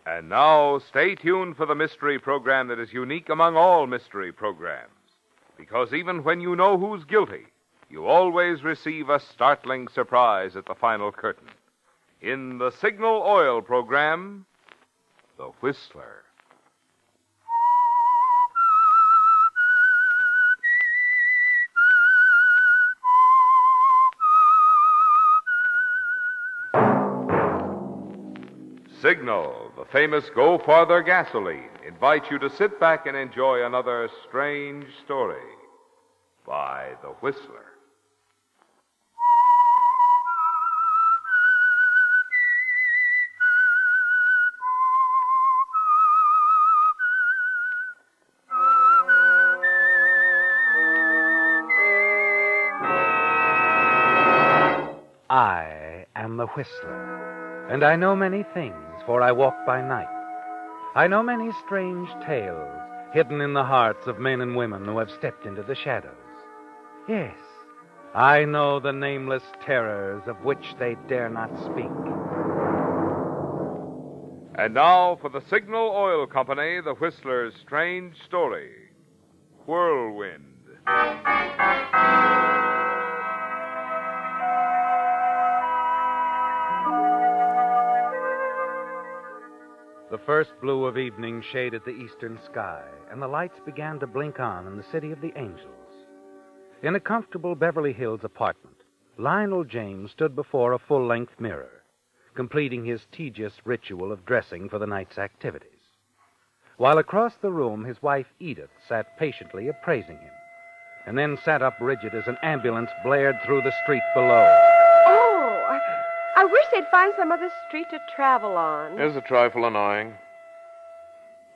And now, stay tuned for the mystery program that is unique among all mystery programs. Because even when you know who's guilty, you always receive a startling surprise at the final curtain. In the Signal Oil program, The Whistler. Signal, the famous Go Farther gasoline, invites you to sit back and enjoy another strange story by The Whistler. I am the Whistler, and I know many things, for I walk by night. I know many strange tales hidden in the hearts of men and women who have stepped into the shadows. Yes, I know the nameless terrors of which they dare not speak. And now for the Signal Oil Company, The Whistler's strange story, Whirlwind. The first blue of evening shaded the eastern sky, and the lights began to blink on in the city of the angels. In a comfortable Beverly Hills apartment, Lionel James stood before a full-length mirror, completing his tedious ritual of dressing for the night's activities. While across the room, his wife Edith sat patiently appraising him, and then sat up rigid as an ambulance blared through the street below. I wish they'd find some other street to travel on. It's a trifle annoying.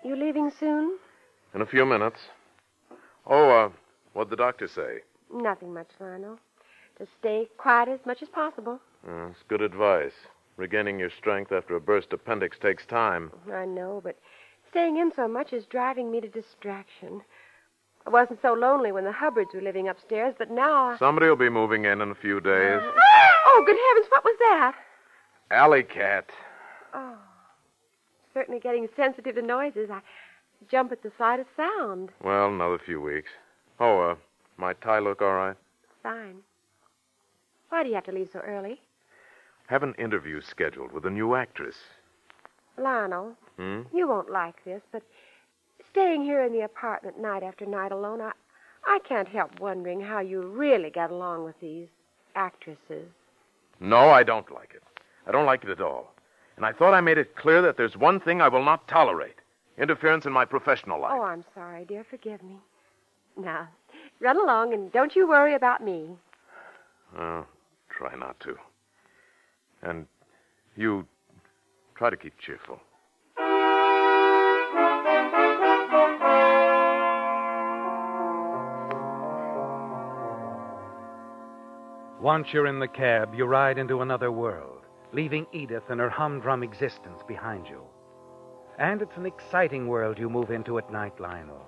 You leaving soon? In a few minutes. Oh, what'd the doctor say? Nothing much, Lionel. Just stay quiet as much as possible. It's good advice. Regaining your strength after a burst appendix takes time. I know, but staying in so much is driving me to distraction. I wasn't so lonely when the Hubbards were living upstairs, but now... Somebody will be moving in a few days. Oh, good heavens, what was that? Alley cat. Oh, certainly getting sensitive to noises. I jump at the sight of sound. Well, another few weeks. Oh, my tie look all right? Fine. Why do you have to leave so early? Have an interview scheduled with a new actress. Lionel, you won't like this, but staying here in the apartment night after night alone, I can't help wondering how you really get along with these actresses. No, I don't like it. I don't like it at all. And I thought I made it clear that there's one thing I will not tolerate. Interference in my professional life. Oh, I'm sorry, dear. Forgive me. Now, run along and don't you worry about me. Oh, try not to. And you try to keep cheerful. Once you're in the cab, you ride into another world, leaving Edith and her humdrum existence behind you. And it's an exciting world you move into at night, Lionel.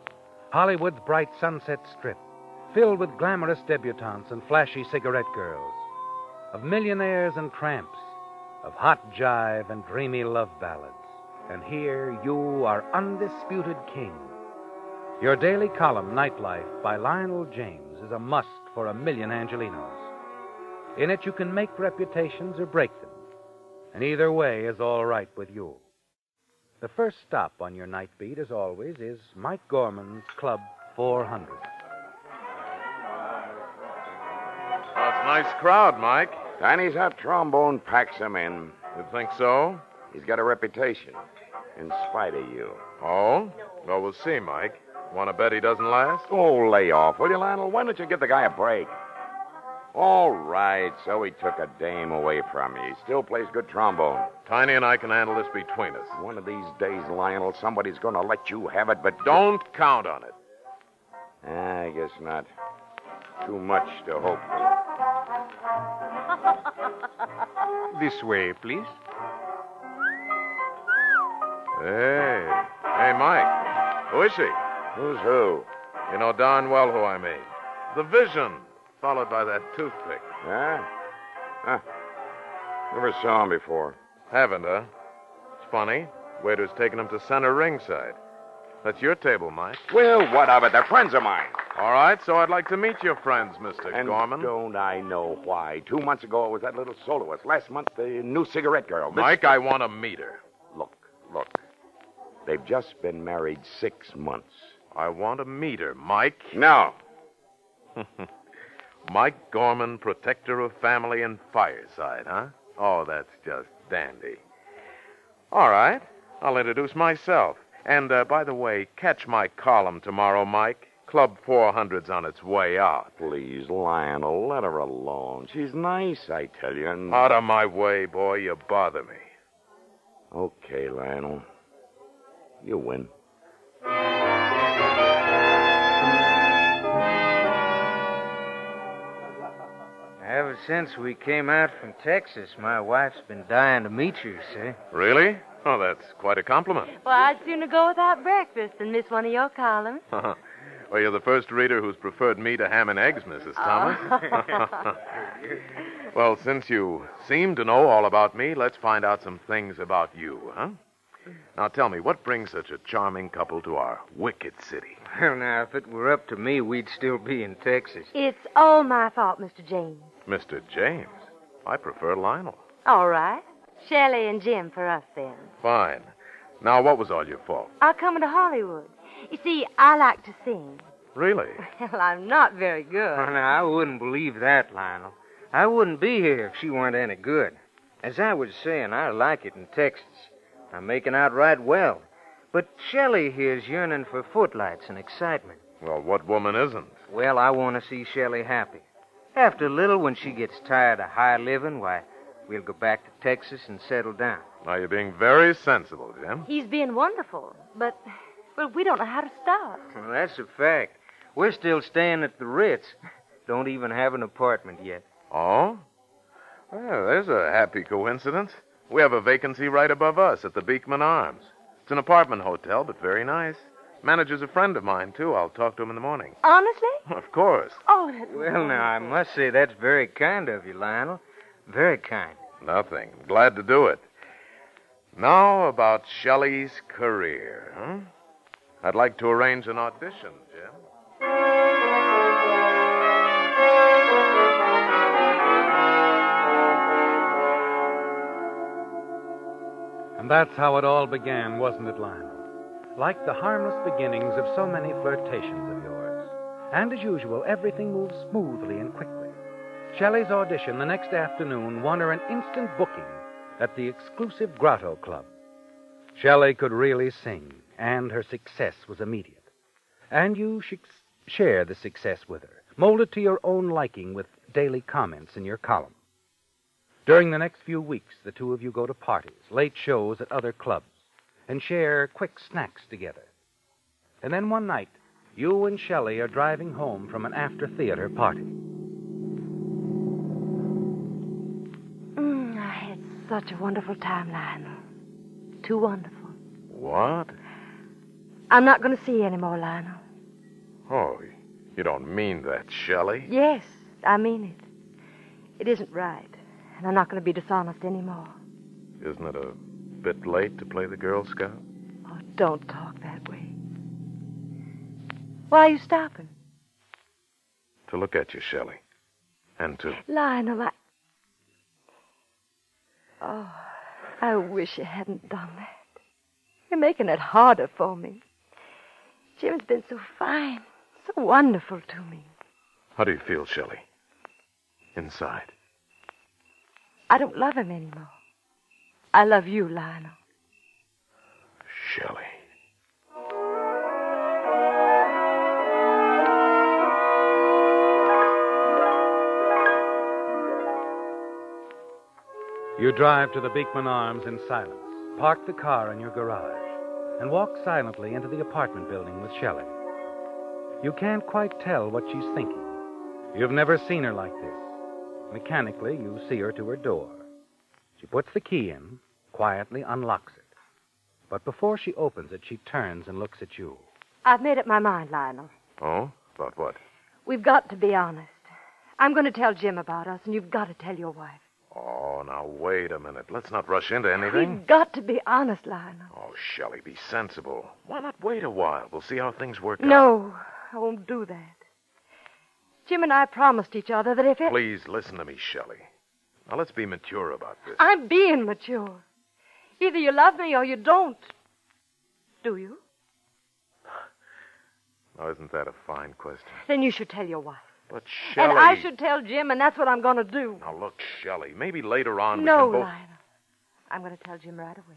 Hollywood's bright Sunset Strip, filled with glamorous debutantes and flashy cigarette girls, of millionaires and tramps, of hot jive and dreamy love ballads. And here you are undisputed king. Your daily column, Nightlife, by Lionel James, is a must for 1,000,000 Angelinos. In it, you can make reputations or break them. And either way is all right with you. The first stop on your night beat, as always, is Mike Gorman's Club 400. Oh, it's a nice crowd, Mike. Tiny's hot trombone packs him in. You think so? He's got a reputation, in spite of you. Oh? Well, we'll see, Mike. Want to bet he doesn't last? Oh, lay off, will you, Lionel? Why don't you give the guy a break? All right, so he took a dame away from you. He still plays good trombone. Tiny and I can handle this between us. One of these days, Lionel, somebody's going to let you have it, but... Don't count on it. I guess not. Too much to hope for. This way, please. Hey, Mike. Who is she? Who's who? You know darn well who I mean. The Vision, followed by that toothpick. Huh? Never saw him before. Haven't, huh? It's funny. Waiter's taking them to center ringside. That's your table, Mike. Well, what of it? They're friends of mine. All right, so I'd like to meet your friends, Mr. And Gorman. don't I know why? 2 months ago, it was that little soloist. Last month, the new cigarette girl. Mike, I want to meet her. Look. They've just been married 6 months. I want to meet her, Mike. No. Mike Gorman, protector of family and fireside, huh? Oh, that's just dandy. All right, I'll introduce myself. And, by the way, catch my column tomorrow, Mike. Club 400's on its way out. Please, Lionel, let her alone. She's nice, I tell you. And... Out of my way, boy. You bother me. Okay, Lionel. You win. Ever since we came out from Texas, my wife's been dying to meet you, see? Really? Oh, that's quite a compliment. Well, I'd sooner go without breakfast than miss one of your columns. Well, you're the first reader who's preferred me to ham and eggs, Mrs. Thomas. Well, since you seem to know all about me, let's find out some things about you, huh? Now, tell me, what brings such a charming couple to our wicked city? Well, now, if it were up to me, we'd still be in Texas. It's all my fault, Mr. James. Mr. James? I prefer Lionel. All right. Shelley and Jim for us, then. Fine. Now, what was all your fault? Our coming to Hollywood. You see, I like to sing. Really? Well, I'm not very good. Well, now, I wouldn't believe that, Lionel. I wouldn't be here if she weren't any good. As I was saying, I like it in Texas. I'm making out right well. But Shelley here's yearning for footlights and excitement. Well, what woman isn't? Well, I want to see Shelley happy. After a little, when she gets tired of high living, why, we'll go back to Texas and settle down. Now, you're being very sensible, Jim. He's being wonderful, but we don't know how to start. Well, that's a fact. We're still staying at the Ritz. Don't even have an apartment yet. Oh? Well, there's a happy coincidence. We have a vacancy right above us at the Beekman Arms. It's an apartment hotel, but very nice. Manager's a friend of mine, too. I'll talk to him in the morning. Honestly? Of course. Oh, that's Well, now, I must say that's very kind of you, Lionel. Very kind. Nothing. Glad to do it. Now about Shelley's career, huh? I'd like to arrange an audition, Jim. And that's how it all began, wasn't it, Lionel? Like the harmless beginnings of so many flirtations of yours. And as usual, everything moves smoothly and quickly. Shelley's audition the next afternoon won her an instant booking at the exclusive Grotto Club. Shelley could really sing, and her success was immediate. And you should share the success with her, mold it to your own liking with daily comments in your column. During the next few weeks, the two of you go to parties, late shows at other clubs, and share quick snacks together. And then one night, you and Shelley are driving home from an after-theater party. I had such a wonderful time, Lionel. Too wonderful. What? I'm not going to see you anymore, Lionel. Oh, you don't mean that, Shelley. Yes, I mean it. It isn't right, and I'm not going to be dishonest anymore. Isn't it a bit late to play the Girl Scout? Oh, don't talk that way. Why are you stopping? To look at you, Shelley. And to... Lionel, Oh, I wish you hadn't done that. You're making it harder for me. Jim's been so fine, so wonderful to me. How do you feel, Shelley? Inside? I don't love him anymore. I love you, Lionel. Shelley. You drive to the Beekman Arms in silence, park the car in your garage, and walk silently into the apartment building with Shelley. You can't quite tell what she's thinking. You've never seen her like this. Mechanically, you see her to her door. She puts the key in, quietly unlocks it. But before she opens it, she turns and looks at you. I've made up my mind, Lionel. Oh? About what? We've got to be honest. I'm going to tell Jim about us, and you've got to tell your wife. Oh, now, wait a minute. Let's not rush into anything. We've got to be honest, Lionel. Oh, Shelley, be sensible. Why not wait a while? We'll see how things work out. No, I won't do that. Jim and I promised each other that if it... Please listen to me, Shelley. Now let's be mature about this. I'm being mature. Either you love me or you don't. Do you? Now, isn't that a fine question? Then you should tell your wife. But, Shelley... And I should tell Jim, and that's what I'm going to do. Now, look, Shelley, maybe later on we No, can both... Lionel. I'm going to tell Jim right away.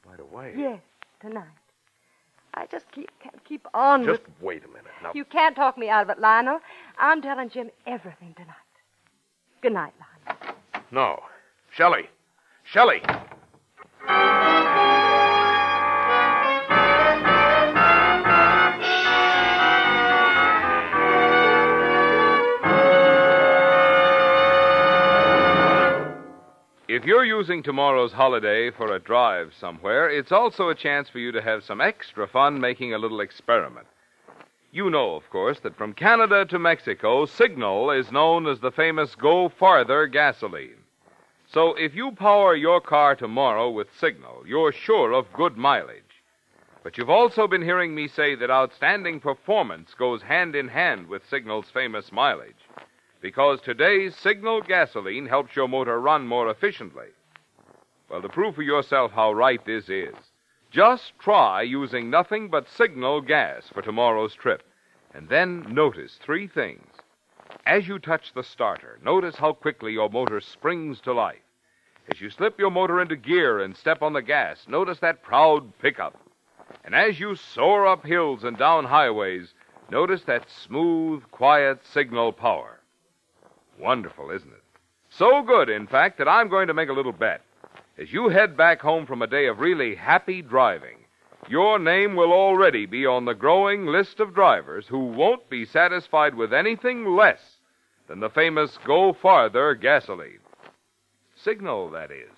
Right away? Yes, tonight. I just can't keep on Just wait a minute. Now, You can't talk me out of it, Lionel. I'm telling Jim everything tonight. Good night, Lionel. No. Shelley! Shelley! If you're using tomorrow's holiday for a drive somewhere, it's also a chance for you to have some extra fun making a little experiment. You know, of course, that from Canada to Mexico, Signal is known as the famous Go Farther gasoline. So if you power your car tomorrow with Signal, you're sure of good mileage. But you've also been hearing me say that outstanding performance goes hand in hand with Signal's famous mileage, because today's Signal gasoline helps your motor run more efficiently. Well, to prove for yourself how right this is, just try using nothing but Signal gas for tomorrow's trip, and then notice 3 things. As you touch the starter, notice how quickly your motor springs to life. As you slip your motor into gear and step on the gas, notice that proud pickup. And as you soar up hills and down highways, notice that smooth, quiet Signal power. Wonderful, isn't it? So good, in fact, that I'm going to make a little bet. As you head back home from a day of really happy driving, your name will already be on the growing list of drivers who won't be satisfied with anything less than the famous Go Farther gasoline. Signal, that is.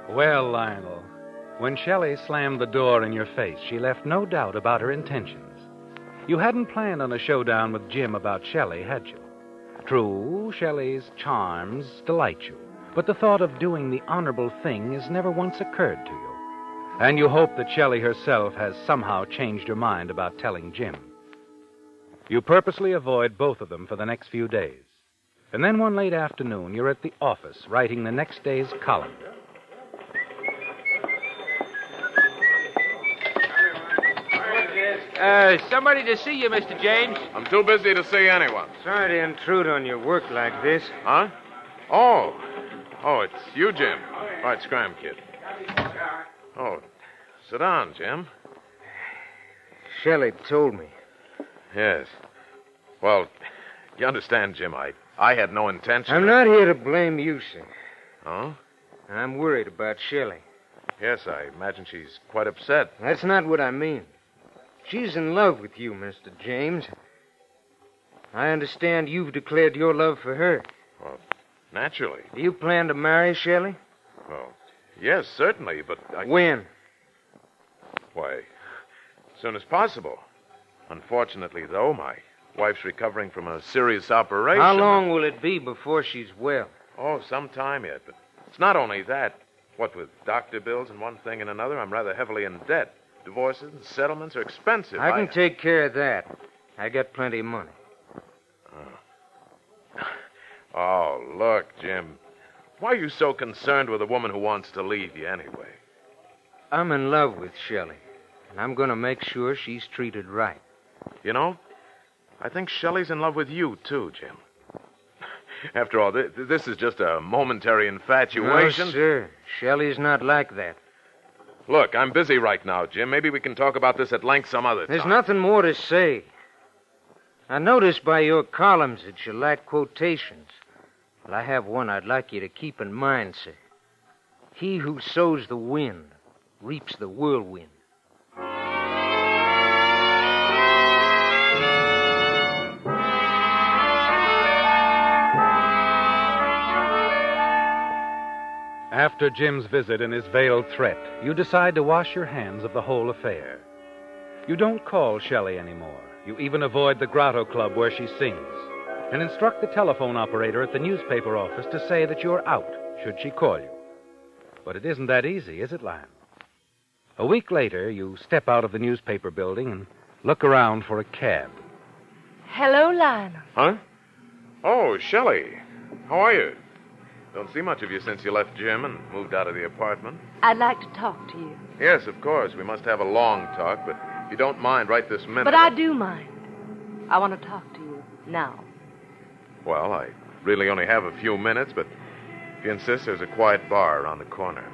Well, Lionel, when Shelley slammed the door in your face, she left no doubt about her intentions. You hadn't planned on a showdown with Jim about Shelley, had you? True, Shelley's charms delight you, but the thought of doing the honorable thing has never once occurred to you. And you hope that Shelley herself has somehow changed her mind about telling Jim. You purposely avoid both of them for the next few days. And then one late afternoon, you're at the office writing the next day's column. Somebody to see you, Mr. James. I'm too busy to see anyone. Sorry to intrude on your work like this. Huh? Oh, it's you, Jim. All right, scram, kid. Oh, sit down, Jim. Shelley told me. Yes. Well, you understand, Jim, I had no intention. I'm not here to blame you, sir. Oh? I'm worried about Shelley. Yes, I imagine she's quite upset. That's not what I mean. She's in love with you, Mr. James. I understand you've declared your love for her. Well, naturally. Do you plan to marry Shelley? Well, yes, certainly, but When? Why, as soon as possible. Unfortunately, though, my wife's recovering from a serious operation. How long will it be before she's well? Oh, some time yet, but it's not only that. What with doctor bills and one thing and another, I'm rather heavily in debt. Divorces and settlements are expensive. I can take care of that. I got plenty of money. Oh, look, Jim. Why are you so concerned with a woman who wants to leave you anyway? I'm in love with Shelley, and I'm going to make sure she's treated right. You know, I think Shelley's in love with you, too, Jim. After all, this is just a momentary infatuation. No, sir. Shelley's not like that. Look, I'm busy right now, Jim. Maybe we can talk about this at length some other time. There's nothing more to say. I noticed by your columns that you lack quotations. Well, I have one I'd like you to keep in mind, sir. He who sows the wind reaps the whirlwind. After Jim's visit and his veiled threat, you decide to wash your hands of the whole affair. You don't call Shelley anymore. You even avoid the Grotto Club where she sings, and instruct the telephone operator at the newspaper office to say that you're out, should she call you. But it isn't that easy, is it, Lionel? A week later, you step out of the newspaper building and look around for a cab. Hello, Lionel. Huh? Oh, Shelley. How are you? Don't see much of you since you left Jim and moved out of the apartment. I'd like to talk to you. Yes, of course. We must have a long talk, but if you don't mind right this minute... But I do mind. I want to talk to you now. Well, I really only have a few minutes, but if you insist, there's a quiet bar around the corner.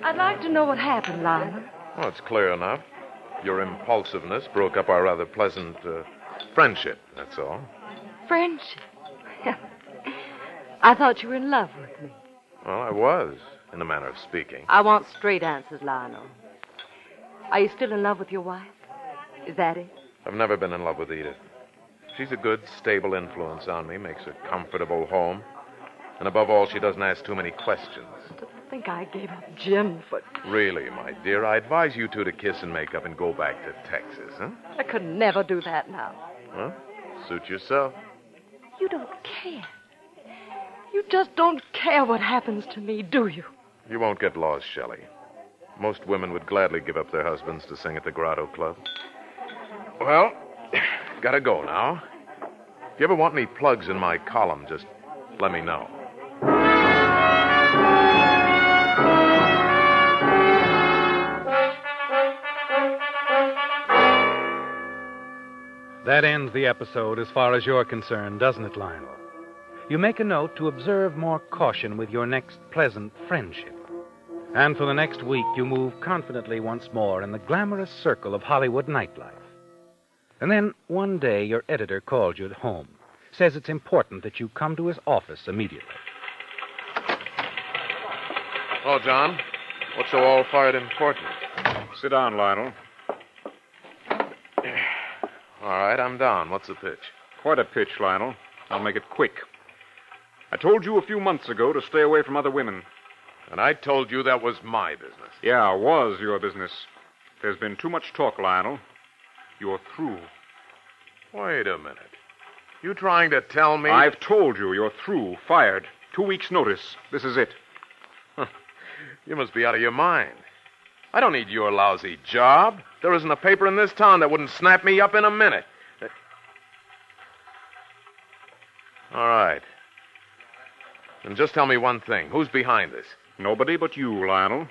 I'd like to know what happened, Lionel. Well, it's clear enough. Your impulsiveness broke up our rather pleasant friendship, that's all. Friendship? I thought you were in love with me. Well, I was, in a manner of speaking. I want straight answers, Lionel. Are you still in love with your wife? Is that it? I've never been in love with Edith. She's a good, stable influence on me, makes a comfortable home. And above all, she doesn't ask too many questions. To think I gave up Jim for... Really, my dear, I advise you two to kiss and make up and go back to Texas, huh? I could never do that now. Well, suit yourself. You don't care. You just don't care what happens to me, do you? You won't get lost, Shelley. Most women would gladly give up their husbands to sing at the Grotto Club. Well, gotta go now. If you ever want any plugs in my column, just let me know. That ends the episode as far as you're concerned, doesn't it, Lionel? You make a note to observe more caution with your next pleasant friendship. And for the next week, you move confidently once more in the glamorous circle of Hollywood nightlife. And then one day, your editor calls you at home, says it's important that you come to his office immediately. Oh, John, what's so all-fired important? Sit down, Lionel. All right, I'm down. What's the pitch? Quite a pitch, Lionel. I'll make it quick. I told you a few months ago to stay away from other women. And I told you that was my business. Yeah, was your business. There's been too much talk, Lionel. You're through. Wait a minute. You trying to tell me... I've told you you're through. Fired. 2 weeks' notice. This is it. You must be out of your mind. I don't need your lousy job. There isn't a paper in this town that wouldn't snap me up in a minute. All right. And just tell me one thing. Who's behind this? Nobody but you, Lionel.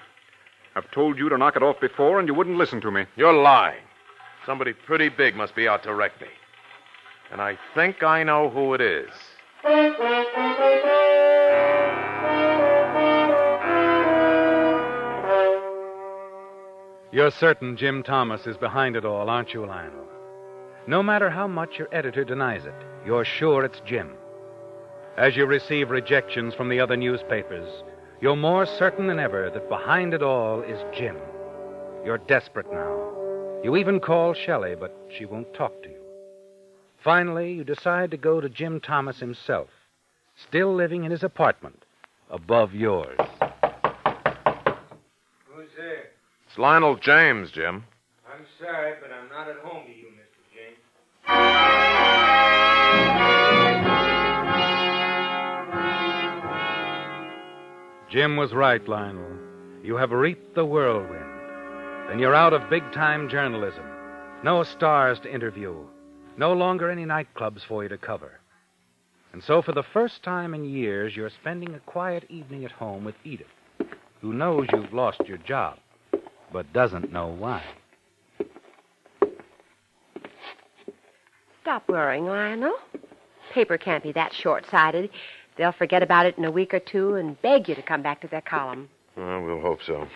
I've told you to knock it off before, and you wouldn't listen to me. You're lying. Somebody pretty big must be out to wreck me. And I think I know who it is. You're certain Jim Thomas is behind it all, aren't you, Lionel? No matter how much your editor denies it, you're sure it's Jim. As you receive rejections from the other newspapers, you're more certain than ever that behind it all is Jim. You're desperate now. You even call Shelley, but she won't talk to you. Finally, you decide to go to Jim Thomas himself, still living in his apartment above yours. Who's there? It's Lionel James, Jim. I'm sorry, but I'm not at home to you, Mr. James. Jim was right, Lionel. You have reaped the whirlwind. And you're out of big-time journalism. No stars to interview. No longer any nightclubs for you to cover. And so for the first time in years, you're spending a quiet evening at home with Edith, who knows you've lost your job, but doesn't know why. Stop worrying, Lionel. Paper can't be that short-sighted. They'll forget about it in a week or two and beg you to come back to their column. We'll hope so.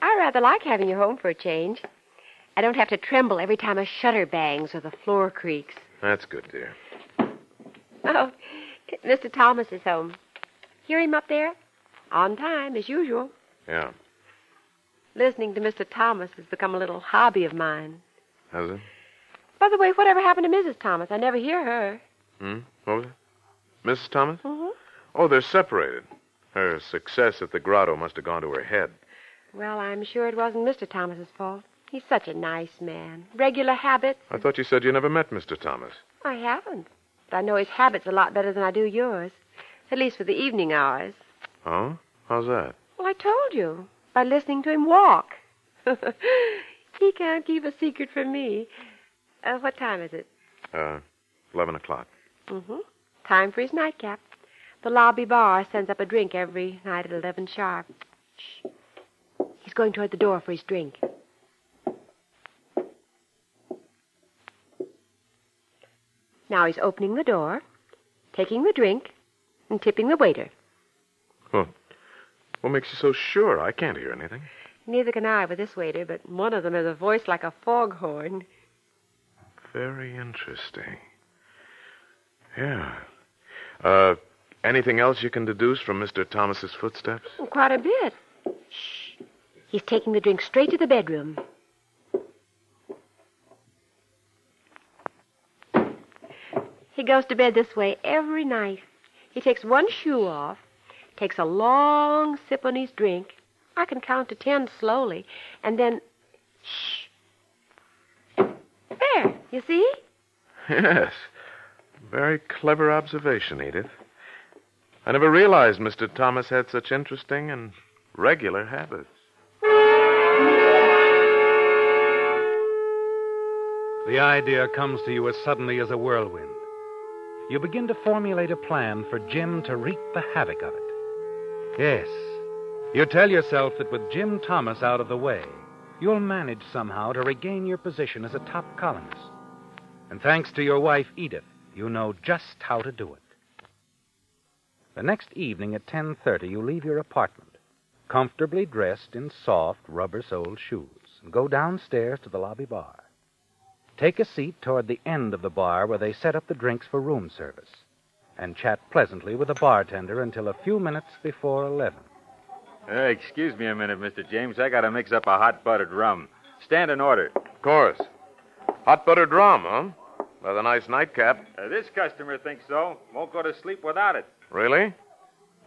I rather like having you home for a change. I don't have to tremble every time a shutter bangs or the floor creaks. That's good, dear. Oh, Mr. Thomas is home. Hear him up there? On time, as usual. Yeah. Listening to Mr. Thomas has become a little hobby of mine. Has it? By the way, whatever happened to Mrs. Thomas? I never hear her. What was it? Mrs. Thomas? Mm-hmm. Oh, they're separated. Her success at the grotto must have gone to her head. Well, I'm sure it wasn't Mr. Thomas's fault. He's such a nice man. Regular habits. I thought you said you never met Mr. Thomas. I haven't. But I know his habits a lot better than I do yours. At least for the evening hours. Oh? How's that? Well, I told you. By listening to him walk. He can't keep a secret from me. What time is it? 11 o'clock. Mm-hmm. Time for his nightcap. The lobby bar sends up a drink every night at 11 sharp. Shh. He's going toward the door for his drink. Now he's opening the door, taking the drink, and tipping the waiter. Oh. What makes you so sure? I can't hear anything. Neither can I with this waiter, but one of them has a voice like a foghorn. Very interesting. Yeah. Anything else you can deduce from Mr. Thomas's footsteps? Quite a bit. Shh. He's taking the drink straight to the bedroom. He goes to bed this way every night. He takes one shoe off, takes a long sip on his drink. I can count to 10 slowly, and then... Shh. There, you see? Yes. Very clever observation, Edith. I never realized Mr. Thomas had such interesting and regular habits. The idea comes to you as suddenly as a whirlwind. You begin to formulate a plan for Jim to wreak the havoc of it. Yes, you tell yourself that with Jim Thomas out of the way, you'll manage somehow to regain your position as a top columnist. And thanks to your wife, Edith, you know just how to do it. The next evening at 10:30, you leave your apartment, comfortably dressed in soft, rubber-soled shoes, and go downstairs to the lobby bar. Take a seat toward the end of the bar where they set up the drinks for room service, and chat pleasantly with the bartender until a few minutes before 11. Excuse me a minute, Mr. James. I got to mix up a hot buttered rum. Stand in order. Of course. Hot buttered rum, huh? With a nice nightcap. This customer thinks so. Won't go to sleep without it. Really?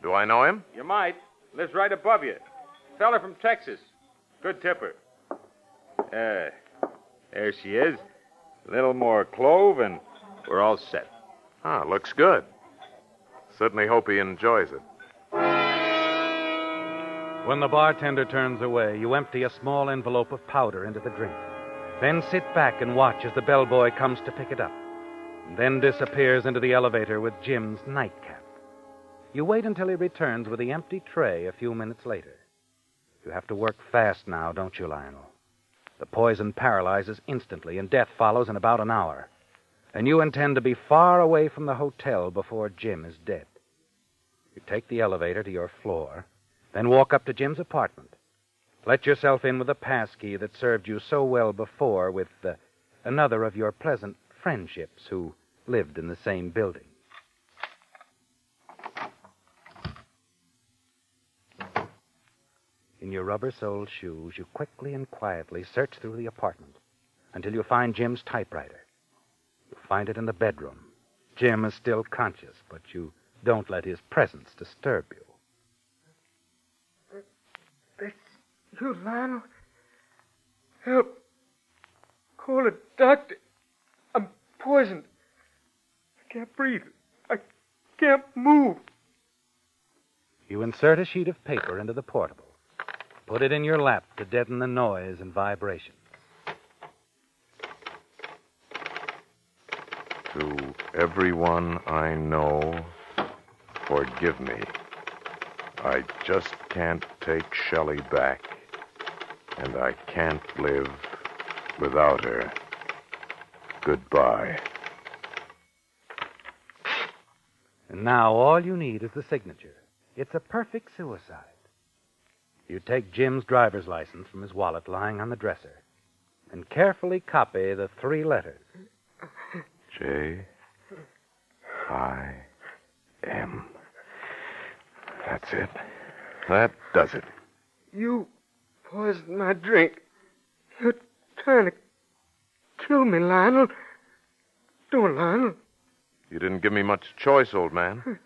Do I know him? You might. Lives right above you. Fella from Texas. Good tipper. There she is. A little more clove, and we're all set. Ah, looks good. Certainly hope he enjoys it. When the bartender turns away, you empty a small envelope of powder into the drink. Then sit back and watch as the bellboy comes to pick it up, and then disappears into the elevator with Jim's nightcap. You wait until he returns with the empty tray a few minutes later. You have to work fast now, don't you, Lionel? The poison paralyzes instantly, and death follows in about an hour. And you intend to be far away from the hotel before Jim is dead. You take the elevator to your floor, then walk up to Jim's apartment. Let yourself in with a passkey that served you so well before with another of your pleasant friendships who lived in the same building. In your rubber-soled shoes, you quickly and quietly search through the apartment until you find Jim's typewriter. You find it in the bedroom. Jim is still conscious, but you don't let his presence disturb you. That's you, Lionel. Help. Call a doctor. I'm poisoned. I can't breathe. I can't move. You insert a sheet of paper into the portable. Put it in your lap to deaden the noise and vibration. To everyone I know, forgive me. I just can't take Shelley back, and I can't live without her. Goodbye. And now all you need is the signature. It's a perfect suicide. You take Jim's driver's license from his wallet lying on the dresser and carefully copy the 3 letters. J-I-M. That's it. That does it. You poisoned my drink. You're trying to kill me, Lionel. Don't, Lionel. You didn't give me much choice, old man.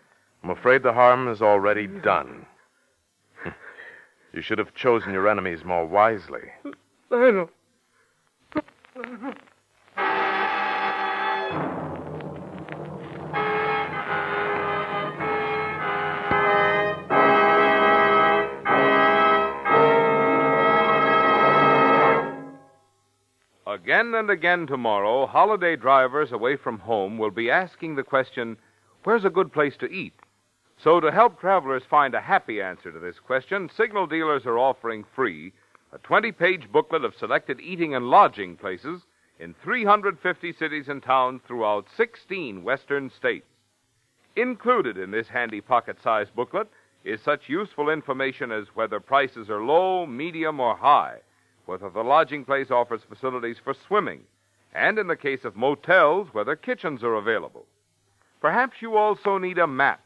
I'm afraid the harm is already done. You should have chosen your enemies more wisely. Lionel. Again and again tomorrow, holiday drivers away from home will be asking the question, where's a good place to eat? So to help travelers find a happy answer to this question, signal dealers are offering free a 20-page booklet of selected eating and lodging places in 350 cities and towns throughout 16 western states. Included in this handy pocket-sized booklet is such useful information as whether prices are low, medium, or high, whether the lodging place offers facilities for swimming, and in the case of motels, whether kitchens are available. Perhaps you also need a map.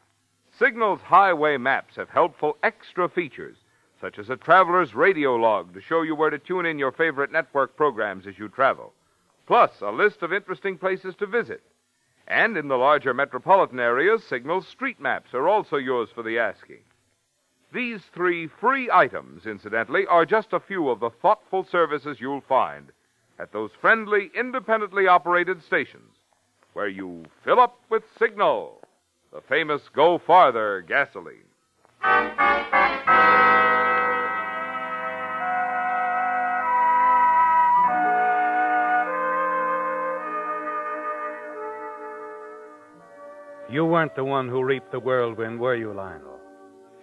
Signal's highway maps have helpful extra features, such as a traveler's radio log to show you where to tune in your favorite network programs as you travel, plus a list of interesting places to visit. And in the larger metropolitan areas, Signal's street maps are also yours for the asking. These 3 free items, incidentally, are just a few of the thoughtful services you'll find at those friendly, independently operated stations where you fill up with Signal, the famous Go Farther gasoline. You weren't the one who reaped the whirlwind, were you, Lionel?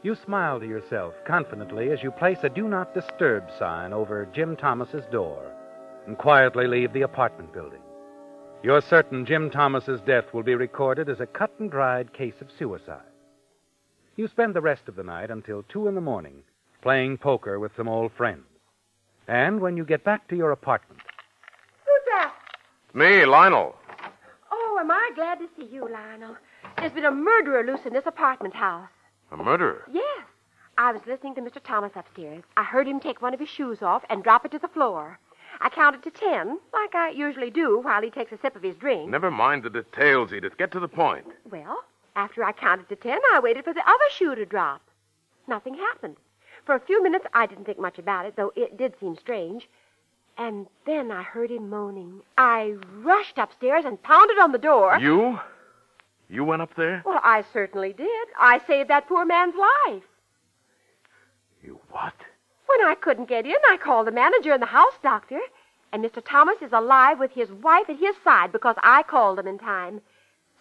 You smile to yourself confidently as you place a Do Not Disturb sign over Jim Thomas's door and quietly leave the apartment building. You're certain Jim Thomas's death will be recorded as a cut-and-dried case of suicide. You spend the rest of the night until 2 a.m. playing poker with some old friends. And when you get back to your apartment... Who's that? Me, Lionel. Oh, am I glad to see you, Lionel. There's been a murderer loose in this apartment house. A murderer? Yes. I was listening to Mr. Thomas upstairs. I heard him take one of his shoes off and drop it to the floor. I counted to 10, like I usually do while he takes a sip of his drink. Never mind the details, Edith. Get to the point. Well, after I counted to 10, I waited for the other shoe to drop. Nothing happened. For a few minutes, I didn't think much about it, though it did seem strange. And then I heard him moaning. I rushed upstairs and pounded on the door. You? You went up there? Well, I certainly did. I saved that poor man's life. You what? When I couldn't get in, I called the manager and the house doctor. And Mr. Thomas is alive with his wife at his side because I called him in time.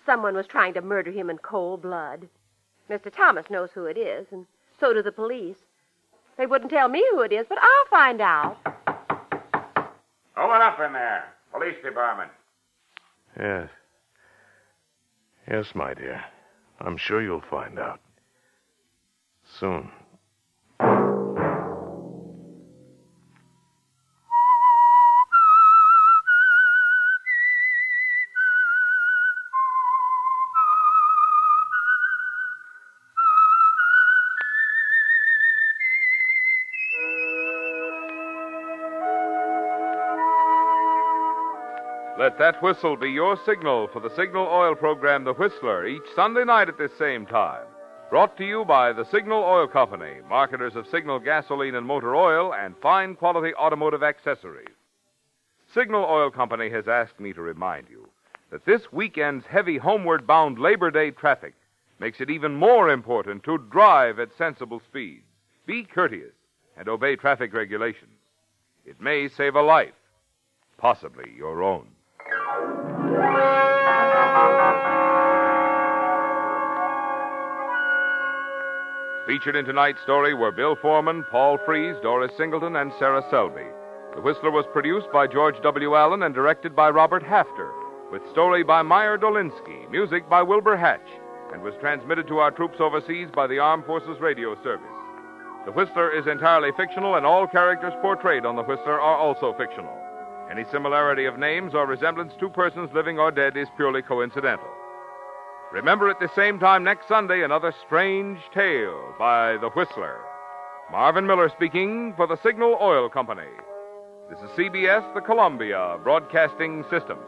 Someone was trying to murder him in cold blood. Mr. Thomas knows who it is, and so do the police. They wouldn't tell me who it is, but I'll find out. Open up in there. Police department. Yes. Yes, my dear. I'm sure you'll find out. Soon. Let that whistle be your signal for the Signal Oil program, The Whistler, each Sunday night at this same time. Brought to you by the Signal Oil Company, marketers of Signal gasoline and motor oil and fine quality automotive accessories. Signal Oil Company has asked me to remind you that this weekend's heavy homeward bound Labor Day traffic makes it even more important to drive at sensible speeds, be courteous, and obey traffic regulations. It may save a life, possibly your own. Featured in tonight's story were Bill Foreman, Paul Frees, Doris Singleton, and Sarah Selby. The Whistler was produced by George W. Allen and directed by Robert Hafter, with story by Meyer Dolinsky, music by Wilbur Hatch, and was transmitted to our troops overseas by the Armed Forces Radio Service. The Whistler is entirely fictional, and all characters portrayed on The Whistler are also fictional. Any similarity of names or resemblance to persons living or dead is purely coincidental. Remember at the same time next Sunday, another strange tale by The Whistler. Marvin Miller speaking for the Signal Oil Company. This is CBS, the Columbia Broadcasting System.